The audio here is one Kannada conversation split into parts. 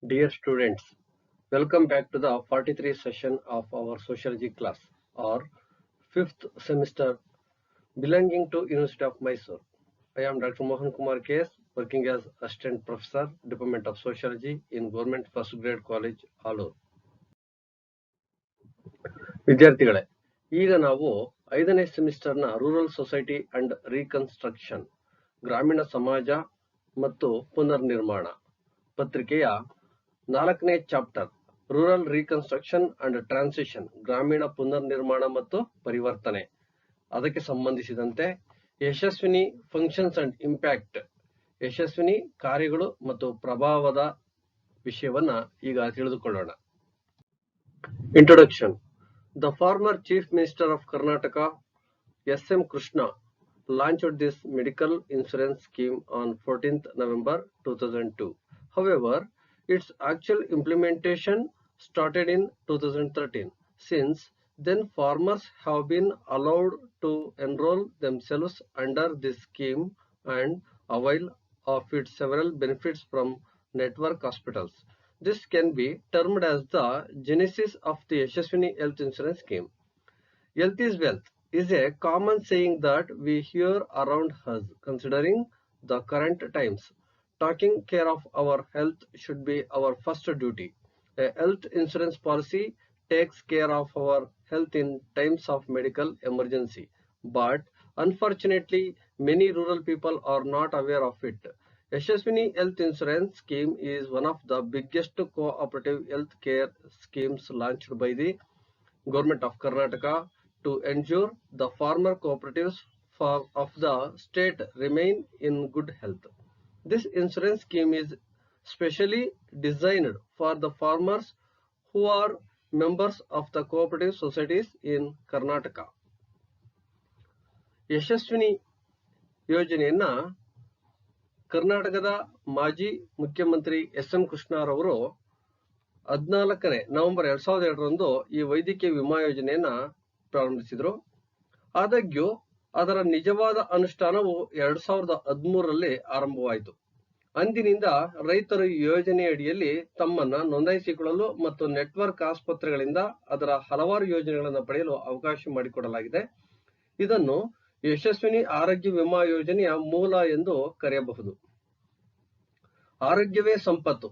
Dear students, welcome back to the 43rd session of our sociology class or 5th semester belonging to University of Mysore. I am Dr. Mohan Kumar KS, working as Assistant Professor, Department of Sociology in Government First Grade College, Alur. ವಿದ್ಯಾರ್ಥಿಗಳೇ, ಈಗ ನಾವು 5ನೇ ಸೆಮಿಸ್ಟರ್ನ ರೂರಲ್ ಸೊಸೈಟಿ ಅಂಡ್ ರೀಕನ್ಸ್ಟ್ರಕ್ಷನ್ ಗ್ರಾಮೀಣ ಸಮಾಜ ಮತ್ತು ಪುನರ್ನಿರ್ಮಾಣ ಪತ್ರಿಕೆಯ 4ನೇ chapter rural reconstruction and transition ಗ್ರಾಮೀಣ ಪುನರ್ನಿರ್ಮಾಣ ಮತ್ತು ಪರಿವರ್ತನೆ ಅದಕ್ಕೆ ಸಂಬಂಧಿಸಿದಂತೆ Yashaswini functions and impact Yashaswini ಕಾರ್ಯಗಳು ಮತ್ತು ಪ್ರಭಾವದ ವಿಷಯವನ್ನ ಈಗ ತಿಳಿದುಕೊಳ್ಳೋಣ. Introduction. The former Chief Minister of Karnataka, S.M. Krishna, launched this medical insurance scheme on 14th November 2002. However, its actual implementation started in 2013. Since then, farmers have been allowed to enroll themselves under this scheme and avail of its several benefits from network hospitals. This can be termed as the genesis of the Yashaswini Health Insurance Scheme. Health is wealth is a common saying that we hear around us. Considering the current times, taking care of our health should be our first duty. A health insurance policy takes care of our health in times of medical emergency, but unfortunately many rural people are not aware of it. Yashaswini Health Insurance Scheme is one of the biggest cooperative health care schemes launched by the Government of Karnataka to ensure the farmer cooperatives of the state remain in good health. This insurance scheme is specially designed for the farmers who are members of the cooperative societies in Karnataka. Yashaswini ಯೋಜನೆಯನ್ನ ಕರ್ನಾಟಕದ ಮಾಜಿ ಮುಖ್ಯಮಂತ್ರಿ ಎಸ್ ಎಂ ಕೃಷ್ಣರವರು 14 ನವೆಂಬರ್ 2002ರಂದು ಈ ವೈದ್ಯಕೀಯ ವಿಮಾ ಯೋಜನೆಯನ್ನ ಪ್ರಾರಂಭಿಸಿದರು. ಆದಾಗ್ಯೂ ಅದರ ನಿಜವಾದ ಅನುಷ್ಠಾನವು 2013ರಲ್ಲಿ ಆರಂಭವಾಯಿತು. ಅಂದಿನಿಂದ ರೈತರು ಈ ಯೋಜನೆಯಡಿಯಲ್ಲಿ ತಮ್ಮನ್ನ ನೋಂದಾಯಿಸಿಕೊಳ್ಳಲು ಮತ್ತು ನೆಟ್ವರ್ಕ್ ಆಸ್ಪತ್ರೆಗಳಿಂದ ಅದರ ಹಲವಾರು ಯೋಜನೆಗಳನ್ನು ಪಡೆಯಲು ಅವಕಾಶ ಮಾಡಿಕೊಡಲಾಗಿದೆ. ಇದನ್ನು ಯಶಸ್ವಿನಿ ಆರೋಗ್ಯ ವಿಮಾ ಯೋಜನೆಯ ಮೂಲ ಎಂದು ಕರೆಯಬಹುದು. ಆರೋಗ್ಯವೇ ಸಂಪತ್ತು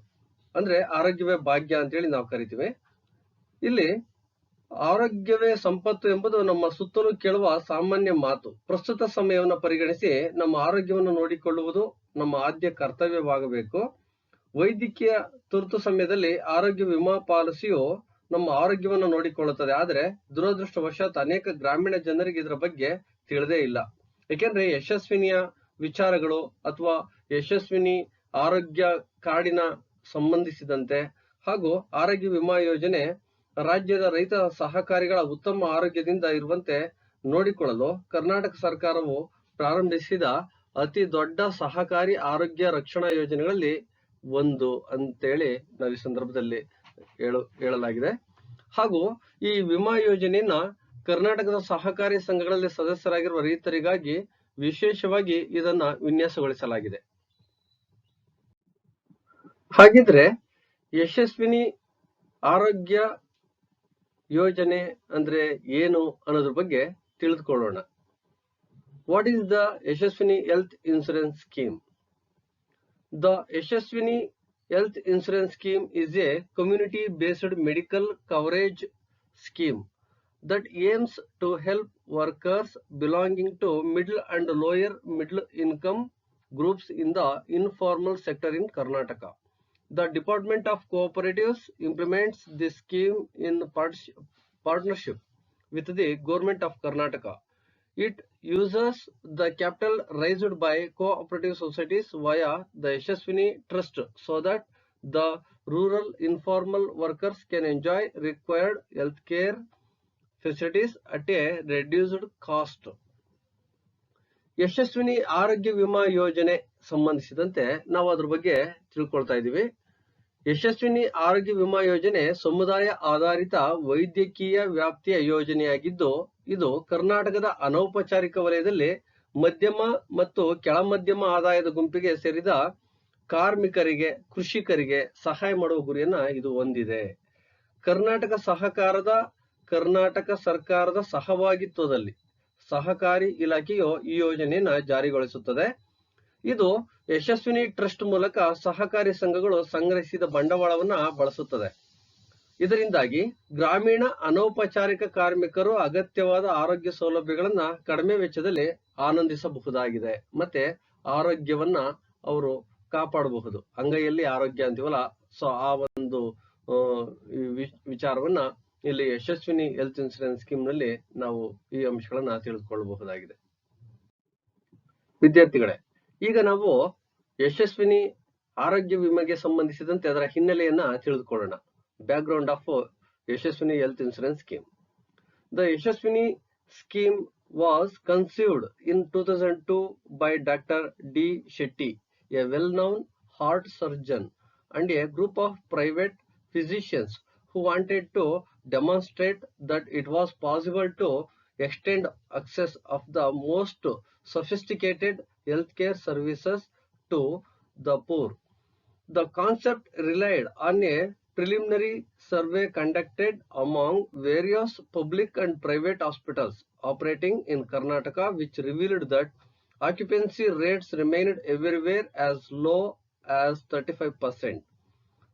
ಅಂದ್ರೆ ಆರೋಗ್ಯವೇ ಭಾಗ್ಯ ಅಂತೇಳಿ ನಾವು ಕರಿತೀವಿ. ಇಲ್ಲಿ ಆರೋಗ್ಯವೇ ಸಂಪತ್ತು ಎಂಬುದು ನಮ್ಮ ಸುತ್ತಲೂ ಕೇಳುವ ಸಾಮಾನ್ಯ ಮಾತು. ಪ್ರಸ್ತುತ ಸಮಯವನ್ನು ಪರಿಗಣಿಸಿ ನಮ್ಮ ಆರೋಗ್ಯವನ್ನು ನೋಡಿಕೊಳ್ಳುವುದು ನಮ್ಮ ಆದ್ಯ ಕರ್ತವ್ಯವಾಗಬೇಕು. ವೈದ್ಯಕೀಯ ತುರ್ತು ಸಮಯದಲ್ಲಿ ಆರೋಗ್ಯ ವಿಮಾ ಪಾಲಿಸಿಯು ನಮ್ಮ ಆರೋಗ್ಯವನ್ನು ನೋಡಿಕೊಳ್ಳುತ್ತದೆ. ಆದರೆ ದುರದೃಷ್ಟವಶಾತ್ ಅನೇಕ ಗ್ರಾಮೀಣ ಜನರಿಗೆ ಇದರ ಬಗ್ಗೆ ತಿಳಿದೇ ಇಲ್ಲ. ಏಕೆಂದ್ರೆ ಯಶಸ್ವಿನಿಯ ವಿಚಾರಗಳು ಅಥವಾ ಯಶಸ್ವಿನಿ ಆರೋಗ್ಯ ಕಾರ್ಡಿನ ಸಂಬಂಧಿಸಿದಂತೆ ಹಾಗೂ ಆರೋಗ್ಯ ವಿಮಾ ಯೋಜನೆ ರಾಜ್ಯದ ರೈತ ಸಹಕಾರಿಗಳ ಉತ್ತಮ ಆರೋಗ್ಯದಿಂದ ಇರುವಂತೆ ನೋಡಿಕೊಳ್ಳಲು ಕರ್ನಾಟಕ ಸರ್ಕಾರವು ಪ್ರಾರಂಭಿಸಿದ ಅತಿ ದೊಡ್ಡ ಸಹಕಾರಿ ಆರೋಗ್ಯ ರಕ್ಷಣಾ ಯೋಜನೆಗಳಲ್ಲಿ ಒಂದು ಅಂತೇಳಿ ನಾವು ಈ ಸಂದರ್ಭದಲ್ಲಿ ಹೇಳಲಾಗಿದೆ. ಹಾಗೂ ಈ ವಿಮಾ ಯೋಜನೆಯನ್ನ ಕರ್ನಾಟಕದ ಸಹಕಾರಿ ಸಂಘಗಳಲ್ಲಿ ಸದಸ್ಯರಾಗಿರುವ ರೈತರಿಗಾಗಿ ವಿಶೇಷವಾಗಿ ಇದನ್ನ ವಿನ್ಯಾಸಗೊಳಿಸಲಾಗಿದೆ. ಹಾಗಿದ್ರೆ ಯಶಸ್ವಿನಿ ಆರೋಗ್ಯ ಯೋಜನೆ ಅಂದ್ರೆ ಏನು ಅನ್ನೋದ್ರ ಬಗ್ಗೆ ತಿಳಿದುಕೊಳ್ಳೋಣ. What is the Yashaswini health insurance scheme? The Yashaswini Health Insurance Scheme is a community-based medical coverage scheme that aims to help workers belonging to middle and lower middle income groups in the informal sector in Karnataka. The Department of Cooperatives implements this scheme in partnership with the Government of Karnataka. It uses the capital raised by cooperative societies via the Yashaswini Trust so that the rural informal workers can enjoy required healthcare facilities at a reduced cost. Yashaswini ಆರೋಗ್ಯ ವಿಮಾ ಯೋಜನೆ ಸಂಬಂಧಿಸಿದಂತೆ ನಾವು ಅದ್ರ ಬಗ್ಗೆ ತಿಳ್ಕೊಳ್ತಾ ಇದ್ದೀವಿ. ಯಶಸ್ವಿನಿ ಆರೋಗ್ಯ ವಿಮಾ ಯೋಜನೆ ಸಮುದಾಯ ಆಧಾರಿತ ವೈದ್ಯಕೀಯ ವ್ಯಾಪ್ತಿಯ ಯೋಜನೆಯಾಗಿದ್ದು ಇದು ಕರ್ನಾಟಕದ ಅನೌಪಚಾರಿಕ ವಲಯದಲ್ಲಿ ಮಧ್ಯಮ ಮತ್ತು ಕೆಳ ಮಧ್ಯಮ ಆದಾಯದ ಗುಂಪಿಗೆ ಸೇರಿದ ಕಾರ್ಮಿಕರಿಗೆ, ಕೃಷಿಕರಿಗೆ ಸಹಾಯ ಮಾಡುವ ಗುರಿಯನ್ನ ಇದು ಹೊಂದಿದೆ. ಕರ್ನಾಟಕ ಸರ್ಕಾರದ ಸಹಭಾಗಿತ್ವದಲ್ಲಿ ಸಹಕಾರಿ ಇಲಾಖೆಯು ಈ ಯೋಜನೆಯನ್ನ ಜಾರಿಗೊಳಿಸುತ್ತದೆ. ಇದು ಯಶಸ್ವಿನಿ ಟ್ರಸ್ಟ್ ಮೂಲಕ ಸಹಕಾರಿ ಸಂಘಗಳು ಸಂಗ್ರಹಿಸಿದ ಬಂಡವಾಳವನ್ನ ಬಳಸುತ್ತದೆ. ಇದರಿಂದಾಗಿ ಗ್ರಾಮೀಣ ಅನೌಪಚಾರಿಕ ಕಾರ್ಮಿಕರು ಅಗತ್ಯವಾದ ಆರೋಗ್ಯ ಸೌಲಭ್ಯಗಳನ್ನ ಕಡಿಮೆ ವೆಚ್ಚದಲ್ಲಿ ಆನಂದಿಸಬಹುದಾಗಿದೆ. ಮತ್ತೆ ಆರೋಗ್ಯವನ್ನ ಅವರು ಕಾಪಾಡಬಹುದು. ಅಂಗೈಯಲ್ಲಿ ಆರೋಗ್ಯ ಅಂತೀವಲ್ಲ, ಸೊ ಆ ಒಂದು ವಿಚಾರವನ್ನ ಇಲ್ಲಿ ಯಶಸ್ವಿನಿ ಹೆಲ್ತ್ ಇನ್ಶೂರೆನ್ಸ್ ಸ್ಕೀಮ್ ನಲ್ಲಿ ನಾವು ಈ ಅಂಶಗಳನ್ನ ತಿಳಿದುಕೊಳ್ಳಬಹುದಾಗಿದೆ. ವಿದ್ಯಾರ್ಥಿಗಳೇ, ಈಗ ನಾವು ಯಶಸ್ವಿನಿ ಆರೋಗ್ಯ ವಿಮೆಗೆ ಸಂಬಂಧಿಸಿದಂತೆ ಅದರ ಹಿನ್ನೆಲೆಯನ್ನ ತಿಳಿದುಕೊಳ್ಳೋಣ. Background of Yashaswini health insurance scheme. The Yashaswini scheme was conceived in 2002 by Dr. D. Shetty, a well-known heart surgeon, and a group of private physicians who wanted to demonstrate that it was possible to extend access of the most sophisticated healthcare services to the poor. The concept relied on a preliminary survey conducted among various public and private hospitals operating in Karnataka, which revealed that occupancy rates remained everywhere as low as 35%.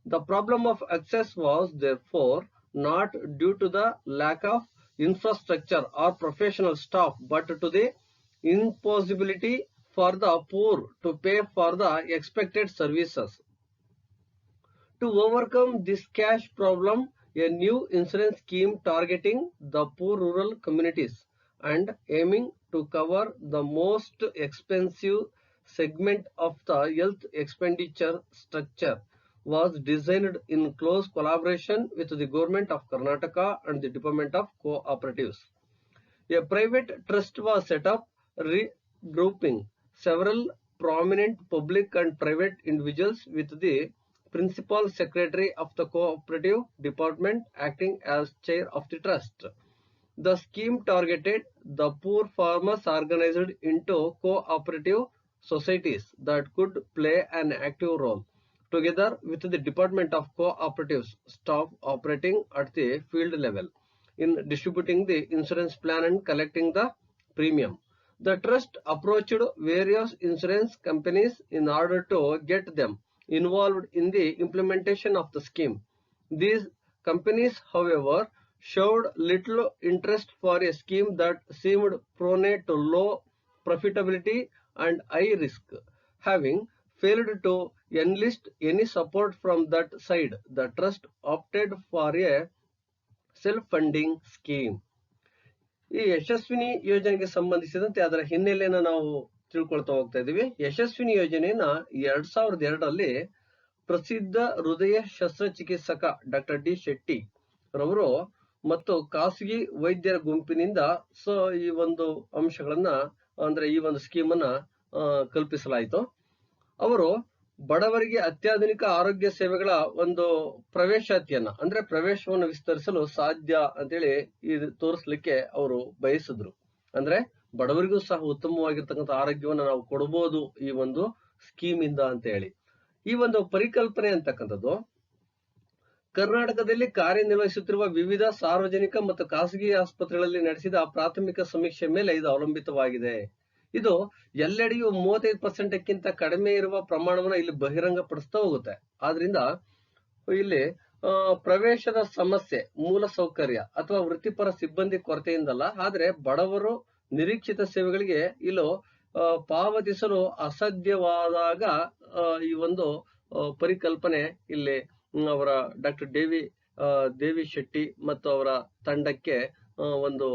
The problem of access was therefore not due to the lack of infrastructure or professional staff, but to the impossibility for the poor to pay for the expected services. To overcome this cash problem, a new insurance scheme targeting the poor rural communities and aiming to cover the most expensive segment of the health expenditure structure was designed in close collaboration with the Government of Karnataka and the Department of Cooperatives. A private trust was set up, regrouping several prominent public and private individuals with the Principal Secretary of the Cooperative Department acting as chair of the trust. The scheme targeted the poor farmers organized into cooperative societies that could play an active role, together with the Department of Cooperatives staff operating at the field level in distributing the insurance plan and collecting the premium. The trust approached various insurance companies in order to get them involved in the implementation of the scheme. These companies, however, showed little interest for a scheme that seemed prone to low profitability and high risk. Having failed to enlist any support from that side, the trust opted for a self-funding scheme. ಈ ಯಶಸ್ವಿನಿ ಯೋಜನೆಗೆ ಸಂಬಂಧಿಸಿದಂತೆ ಅದರ ಹಿನ್ನೆಲೆಯನ್ನು ನಾವು ತಿಳ್ಕೊಳ್ತಾ ಹೋಗ್ತಾ ಇದೀವಿ. ಯಶಸ್ವಿನಿ ಯೋಜನೆಯನ್ನ 2002ರಲ್ಲಿ ಪ್ರಸಿದ್ಧ ಹೃದಯ ಶಸ್ತ್ರಚಿಕಿತ್ಸಕ ಡಾಕ್ಟರ್ ಡಿ ಶೆಟ್ಟಿ ರವರು ಮತ್ತು ಖಾಸಗಿ ವೈದ್ಯರ ಗುಂಪಿನಿಂದ ಈ ಒಂದು ಅಂಶಗಳನ್ನ ಅಂದ್ರೆ ಈ ಒಂದು ಸ್ಕೀಮ್ ಅನ್ನ ಕಲ್ಪಿಸಲಾಯಿತು. ಅವರು ಬಡವರಿಗೆ ಅತ್ಯಾಧುನಿಕ ಆರೋಗ್ಯ ಸೇವೆಗಳ ಒಂದು ಪ್ರವೇಶಾತಿಯನ್ನ ಅಂದ್ರೆ ಪ್ರವೇಶವನ್ನು ವಿಸ್ತರಿಸಲು ಸಾಧ್ಯ ಅಂತೇಳಿ ತೋರಿಸ್ಲಿಕ್ಕೆ ಅವರು ಬಯಸಿದ್ರು. ಅಂದ್ರೆ ಬಡವರಿಗೂ ಸಹ ಉತ್ತಮವಾಗಿರ್ತಕ್ಕಂಥ ಆರೋಗ್ಯವನ್ನು ನಾವು ಕೊಡಬಹುದು ಈ ಒಂದು ಸ್ಕೀಮ್ ಇಂದ ಅಂತ ಹೇಳಿ. ಈ ಒಂದು ಪರಿಕಲ್ಪನೆ ಅಂತಕ್ಕಂಥದ್ದು ಕರ್ನಾಟಕದಲ್ಲಿ ಕಾರ್ಯನಿರ್ವಹಿಸುತ್ತಿರುವ ವಿವಿಧ ಸಾರ್ವಜನಿಕ ಮತ್ತು ಖಾಸಗಿ ಆಸ್ಪತ್ರೆಗಳಲ್ಲಿ ನಡೆಸಿದ ಪ್ರಾಥಮಿಕ ಸಮೀಕ್ಷೆ ಮೇಲೆ ಇದು ಅವಲಂಬಿತವಾಗಿದೆ. ಇದು ಎಲ್ಲೆಡೆಯೂ 35%ಕ್ಕಿಂತ ಕಡಿಮೆ ಇರುವ ಪ್ರಮಾಣವನ್ನ ಇಲ್ಲಿ ಬಹಿರಂಗಪಡಿಸ್ತಾ ಹೋಗುತ್ತೆ. ಆದ್ರಿಂದ ಇಲ್ಲಿ ಪ್ರವೇಶದ ಸಮಸ್ಯೆ ಮೂಲ ಸೌಕರ್ಯ ಅಥವಾ ವೃತ್ತಿಪರ ಸಿಬ್ಬಂದಿ ಕೊರತೆಯಿಂದಲ್ಲ, ಆದ್ರೆ ಬಡವರು ನಿರೀಕ್ಷಿತ ಸೇವೆಗಳಿಗೆ ಇಲ್ಲೂ ಪಾವತಿಸಲು ಅಸಾಧ್ಯವಾದಾಗ ಈ ಒಂದು ಪರಿಕಲ್ಪನೆ ಇಲ್ಲಿ ಅವರ ಡಾಕ್ಟರ್ ದೇವಿ ಶೆಟ್ಟಿ ಮತ್ತು ಅವರ ತಂಡಕ್ಕೆ ಒಂದು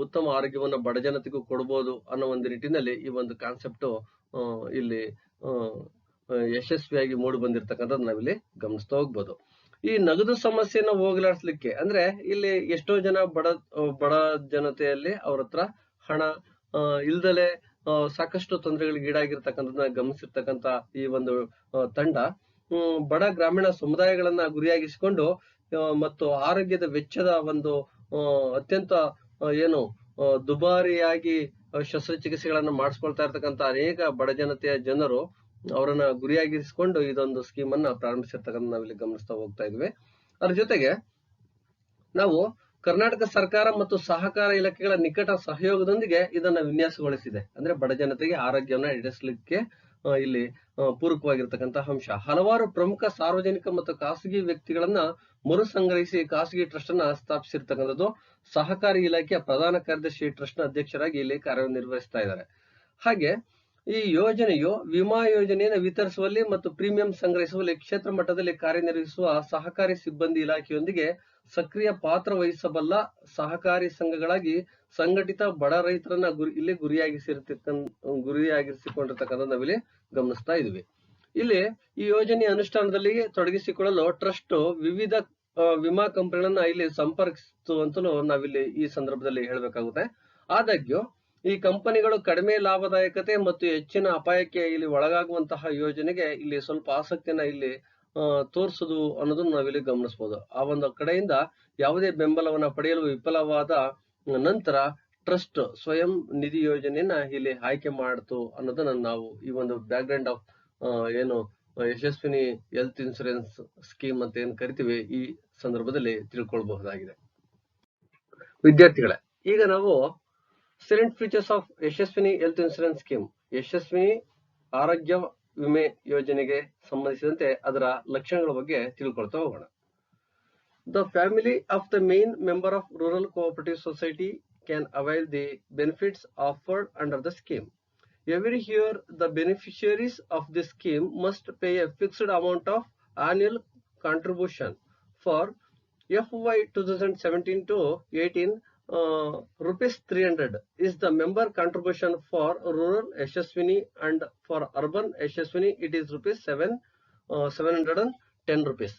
ಉತ್ತಮ ಆರೋಗ್ಯವನ್ನು ಬಡ ಜನತೆಗೂ ಕೊಡಬಹುದು ಅನ್ನೋ ಒಂದು ನಿಟ್ಟಿನಲ್ಲಿ ಈ ಒಂದು ಕಾನ್ಸೆಪ್ಟ್ ಇಲ್ಲಿ ಯಶಸ್ವಿಯಾಗಿ ಮೂಡಿ ಬಂದಿರತಕ್ಕಂಥದ್ದು ನಾವಿಲ್ಲಿ ಗಮನಿಸ್ತಾ ಹೋಗ್ಬೋದು. ಈ ನಗದು ಸಮಸ್ಯೆನ ಹೋಗಲಾಡಿಸ್ಲಿಕ್ಕೆ ಅಂದ್ರೆ ಇಲ್ಲಿ ಎಷ್ಟೋ ಜನ ಬಡ ಜನತೆಯಲ್ಲಿ ಅವ್ರ ಹತ್ರ ಹಣ ಇಲ್ದಲೆ ಸಾಕಷ್ಟು ತೊಂದರೆಗಳಿಗೆ ಈಡಾಗಿರ್ತಕ್ಕಂಥದ್ದನ್ನ ಗಮನಿಸಿರ್ತಕ್ಕಂಥ ಈ ಒಂದು ತಂಡ ಬಡ ಗ್ರಾಮೀಣ ಸಮುದಾಯಗಳನ್ನ ಗುರಿಯಾಗಿಸಿಕೊಂಡು ಮತ್ತು ಆರೋಗ್ಯದ ವೆಚ್ಚದ ಒಂದು ಅತ್ಯಂತ ದುಬಾರಿಯಾಗಿ ಶಸ್ತ್ರಚಿಕಿತ್ಸೆಗಳನ್ನ ಮಾಡಿಸ್ಕೊಳ್ತಾ ಇರ್ತಕ್ಕಂಥ ಅನೇಕ ಬಡ ಜನತೆಯ ಜನರು ಅವರನ್ನ ಗುರಿಯಾಗಿರಿಸಿಕೊಂಡು ಇದೊಂದು ಸ್ಕೀಮ್ ಅನ್ನ ಪ್ರಾರಂಭಿಸಿರ್ತಕ್ಕಂಥ ನಾವಿಲ್ಲಿ ಗಮನಿಸ್ತಾ ಹೋಗ್ತಾ ಇದ್ವಿ. ಅದ್ರ ಜೊತೆಗೆ ನಾವು ಕರ್ನಾಟಕ ಸರ್ಕಾರ ಮತ್ತು ಸಹಕಾರ ಇಲಾಖೆಗಳ ನಿಕಟ ಸಹಯೋಗದೊಂದಿಗೆ ಇದನ್ನ ವಿನ್ಯಾಸಗೊಳಿಸಿದೆ. ಅಂದ್ರೆ ಬಡ ಜನತೆಗೆ ಆರೋಗ್ಯವನ್ನ ಈಡೇರಿಸಲಿಕ್ಕೆ ಇಲ್ಲಿ ಪೂರಕವಾಗಿರ್ತಕ್ಕಂತಹ ಅಂಶ. ಹಲವಾರು ಪ್ರಮುಖ ಸಾರ್ವಜನಿಕ ಮತ್ತು ಖಾಸಗಿ ವ್ಯಕ್ತಿಗಳನ್ನ ಮರು ಸಂಗ್ರಹಿಸಿ ಖಾಸಗಿ ಟ್ರಸ್ಟ್ ಅನ್ನ ಸ್ಥಾಪಿಸಿರ್ತಕ್ಕಂಥದ್ದು. ಸಹಕಾರಿ ಇಲಾಖೆಯ ಪ್ರಧಾನ ಕಾರ್ಯದರ್ಶಿ ಟ್ರಸ್ಟ್ ನ ಅಧ್ಯಕ್ಷರಾಗಿ ಇಲ್ಲಿ ಕಾರ್ಯನಿರ್ವಹಿಸ್ತಾ ಇದ್ದಾರೆ. ಹಾಗೆ ಈ ಯೋಜನೆಯು ವಿಮಾ ಯೋಜನೆಯನ್ನು ವಿತರಿಸುವಲ್ಲಿ ಮತ್ತು ಪ್ರೀಮಿಯಂ ಸಂಗ್ರಹಿಸುವಲ್ಲಿ ಕ್ಷೇತ್ರ ಮಟ್ಟದಲ್ಲಿ ಕಾರ್ಯನಿರ್ವಹಿಸುವ ಸಹಕಾರಿ ಸಿಬ್ಬಂದಿ ಇಲಾಖೆಯೊಂದಿಗೆ ಸಕ್ರಿಯ ಪಾತ್ರ ವಹಿಸಬಲ್ಲ ಸಹಕಾರಿ ಸಂಘಗಳಾಗಿ ಸಂಘಟಿತ ಬಡ ರೈತರನ್ನ ಇಲ್ಲಿ ಗುರಿಯಾಗಿರಿಸಿಕೊಂಡಿರ್ತಕ್ಕಂಥ ನಾವಿಲ್ಲಿ ಗಮನಿಸ್ತಾ ಇದ್ವಿ. ಇಲ್ಲಿ ಈ ಯೋಜನೆಯ ಅನುಷ್ಠಾನದಲ್ಲಿ ತೊಡಗಿಸಿಕೊಳ್ಳಲು ಟ್ರಸ್ಟ್ ವಿವಿಧ ವಿಮಾ ಕಂಪನಿಗಳನ್ನ ಇಲ್ಲಿ ಸಂಪರ್ಕಿಸಿತು ಅಂತಲೂ ನಾವಿಲ್ಲಿ ಈ ಸಂದರ್ಭದಲ್ಲಿ ಹೇಳಬೇಕಾಗುತ್ತೆ. ಆದಾಗ್ಯೂ ಈ ಕಂಪನಿಗಳು ಕಡಿಮೆ ಲಾಭದಾಯಕತೆ ಮತ್ತು ಹೆಚ್ಚಿನ ಅಪಾಯಕ್ಕೆ ಇಲ್ಲಿ ಒಳಗಾಗುವಂತಹ ಯೋಜನೆಗೆ ಇಲ್ಲಿ ಸ್ವಲ್ಪ ಆಸಕ್ತಿಯನ್ನ ಇಲ್ಲಿ ತೋರಿಸುದು ಅನ್ನೋದನ್ನ ನಾವಿಲ್ಲಿ ಗಮನಿಸಬಹುದು. ಆ ಒಂದು ಕಡೆಯಿಂದ ಯಾವುದೇ ಬೆಂಬಲವನ್ನ ಪಡೆಯಲು ವಿಫಲವಾದ ನಂತರ ಟ್ರಸ್ಟ್ ಸ್ವಯಂ ನಿಧಿ ಯೋಜನೆಯನ್ನ ಇಲ್ಲಿ ಆಯ್ಕೆ ಮಾಡಿತು ಅನ್ನೋದನ್ನ ನಾವು ಈ ಒಂದು ಬ್ಯಾಕ್ ಗ್ರೌಂಡ್ ಆಫ್ ಏನು ಯಶಸ್ವಿನಿ ಹೆಲ್ತ್ ಇನ್ಶೂರೆನ್ಸ್ ಸ್ಕೀಮ್ ಅಂತ ಏನ್ ಕರಿತೀವಿ ಈ ಸಂದರ್ಭದಲ್ಲಿ ತಿಳ್ಕೊಳ್ಬಹುದಾಗಿದೆ. ವಿದ್ಯಾರ್ಥಿಗಳೇ, ಈಗ ನಾವು salient features of Yashaswini health insurance scheme, Yashaswini ಆರೋಗ್ಯ ವಿಮೆ ಯೋಜನೆಗೆ ಸಂಬಂಧಿಸಿದಂತೆ ಅದರ ಲಕ್ಷಣಗಳ ಬಗ್ಗೆ ತಿಳ್ಕೊಳ್ತಾ ಹೋಗೋಣ. The family of the main member of rural cooperative society can avail the benefits offered under the scheme. Every year, the beneficiaries of this scheme must pay a fixed amount of annual contribution. For FY 2017 to 18, rupees 300 is the member contribution for rural Yashaswini, and for urban Yashaswini it is rupees 710 rupees.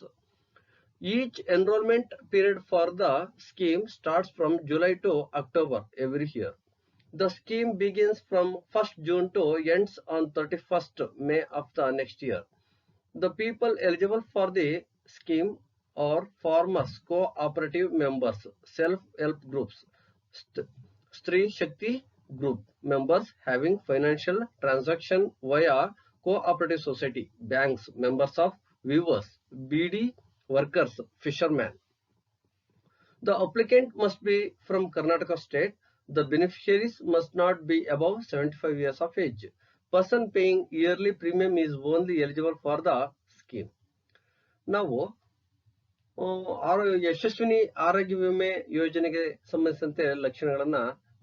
Each enrollment period for the scheme starts from July to October every year. The scheme begins from 1st June to ends on 31st May of the next year. The people eligible for the scheme are farmers, cooperative members, self-help groups, Stree Shakti group members having financial transaction via cooperative society, banks, members of weavers, BD workers, fishermen. The applicant must be from Karnataka state. The beneficiaries must not be above 75 years of age. Person paying yearly premium is only eligible for the scheme. ನಾವು ಯಶಸ್ವಿನಿ ಆರೋಗ್ಯ ವಿಮೆ ಯೋಜನೆಗೆ ಸಂಬಂಧಿಸಿದಂತೆ ಲಕ್ಷಣಗಳನ್ನ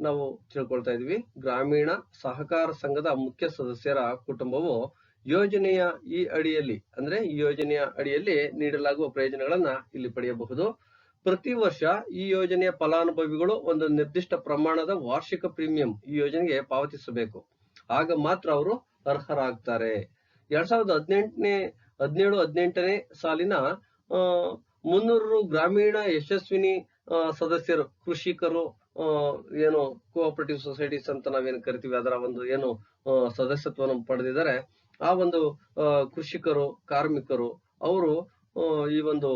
ನಾವು ತಿಳ್ಕೊಳ್ತಾ ಇದ್ವಿ. ಗ್ರಾಮೀಣ ಸಹಕಾರ ಸಂಘದ ಮುಖ್ಯ ಸದಸ್ಯರ ಕುಟುಂಬವು ಯೋಜನೆಯ ಈ ಯೋಜನೆಯ ಅಡಿಯಲ್ಲಿ ನೀಡಲಾಗುವ ಪ್ರಯೋಜನಗಳನ್ನ ಇಲ್ಲಿ ಪಡೆಯಬಹುದು. ಪ್ರತಿ ವರ್ಷ ಈ ಯೋಜನೆಯ ಫಲಾನುಭವಿಗಳು ಒಂದು ನಿರ್ದಿಷ್ಟ ಪ್ರಮಾಣದ ವಾರ್ಷಿಕ ಪ್ರೀಮಿಯಂ ಈ ಯೋಜನೆಗೆ ಪಾವತಿಸಬೇಕು. ಆಗ ಮಾತ್ರ ಅವರು ಅರ್ಹರಾಗ್ತಾರೆ. 2017-18 ಸಾಲಿನ 300 ಗ್ರಾಮೀಣ ಯಶಸ್ವಿನಿ ಸದಸ್ಯರು, ಕೃಷಿಕರು, ಏನು ಕೋಆಪರೇಟಿವ್ ಸೊಸೈಟೀಸ್ ಅಂತ ನಾವೇನು ಕರಿತೀವಿ ಅದರ ಒಂದು ಏನು ಸದಸ್ಯತ್ವವನ್ನು ಪಡೆದಿದ್ದಾರೆ. ಆ ಒಂದು ಕೃಷಿಕರು, ಕಾರ್ಮಿಕರು ಅವರು ಈ ಒಂದು